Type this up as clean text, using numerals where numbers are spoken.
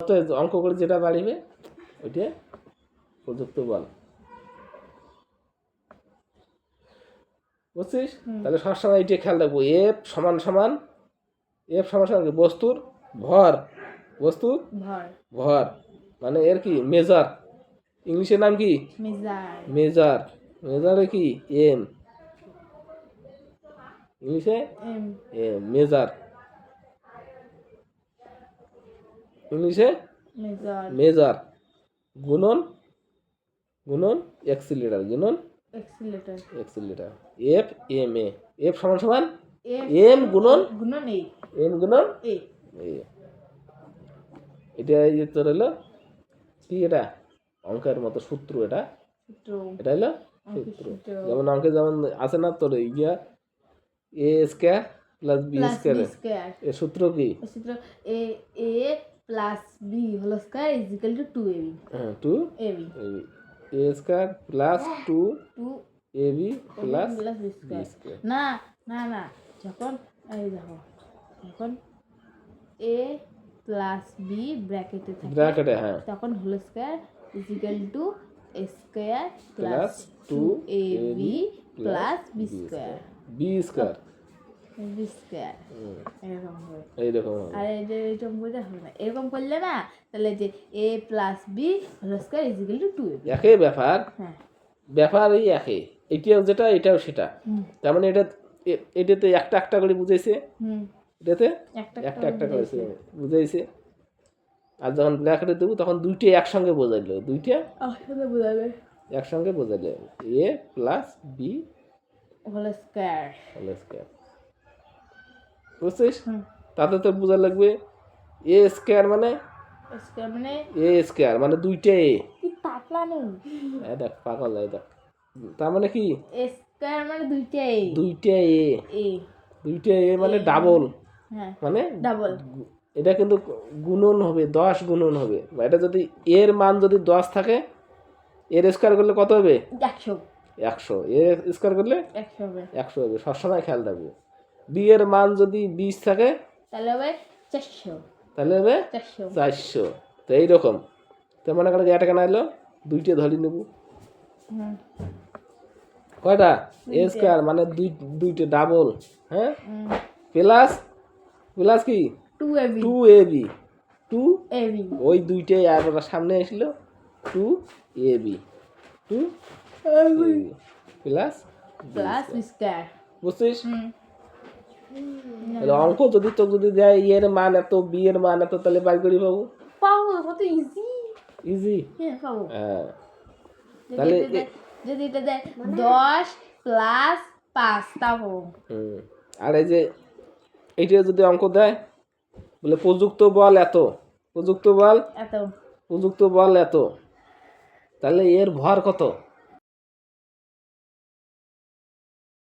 যত অঙ্ক করে যেটা বাড়িবে ওইটা প্রযুক্ত বল, বুঝছিস? তাহলে সবসময় এইটা খেয়াল রাখবো, এফ সমান সমান কি বস্তুর ভর, বস্তুর ভর মানে এর কি মেজার, ইংলিশের নাম কি মেজার, মেজারে কি এম, ইংলিশে এম মেজার, ইংলিশে মেজার গুণন এক্সিলিটার, গুণন এক্সিলিটার, এফ এম এ, এফ সমান সমান এম গুণন এ। এটা এই যে তোর হলো কি, এটা অঙ্কের মতো সূত্র, এটা হলো সূত্র। যেমন অঙ্কে যেমন আছে না তোর ইয়া A square plus B square, এর সূত্র কি? সূত্র A plus B whole square is equal to 2ab। হ্যাঁ 2ab, A square plus 2ab plus B square. না না না, যখন এই দেখো, যখন এ প্লাস বি ব্র্যাকেটে থাকে, হ্যাঁ, তখন whole square is equal to a square plus 2ab plus B square, b square b square এরকম হবে। এইরকম আর এই যে এরকম বলতে হবে না, এরকম করলে না, তাহলে যে A plus B whole square is equal to 2ab, একই ব্যাপার। হ্যাঁ ব্যাপার এই একই, এটাও যেটা এটাও সেটা। তার মানে এটাতে একটা একটা করে বুঝাইছে, এটাতে একটা করে বুঝাইছে। আর যখন ব্র্যাকেটে দেবো তখন দুইটা একসঙ্গে বোঝাইলো, দুইটা একসঙ্গে বোঝাইলো, এ প্লাস বি হোল স্কয়ার, বুঝছিস? তাতে তো বোঝা লাগবে এ স্কয়ার মানে এ স্কয়ার মানে দুইটা এ, দেখ পাগল, দেখ তার মানে কি এ স্কয়ার মানে দুইটা এ মানে ডাবল, হ্যাঁ মানে ডাবল। এটা কিন্তু গুণন হবে, 10 গুণন হবে। এটা যদি এর মান যদি 10 থাকে, এর স্কয়ার করলে কত হবে? 100। এর স্কয়ার করলে 100 হবে। সবসময় খেয়াল রাখবো। বি এর মান যদি 20 থাকে তাহলে হবে 400, তাহলে হবে 400। তো এইরকম, তো মনে করে এটা কেন এলো, দুইটা ধরি নেব, কয়টা এ স্কয়ার মানে দুইটা ডাবল, হ্যাঁ প্লাস প্লাস কি 2ab ওই দুইটাই আর সামনে এসলো 2ab প্লাস বি স্কয়ার, বুঝছিস? তাহলে অঙ্ক যদি তো যদি দেয় এর মান এত বি এর মান এত, তাহলে বাই করি পাবো, কত ইজি, হ্যাঁ পাবো। হ্যাঁ তাহলে যদি এটা দেয় 10 প্লাস 5 তাও। আর এই যে এইটা যদি অঙ্ক দেয় বলে প্রযুক্ত বল এত, প্রযুক্ত বল এত, তাহলে এর ভর কত?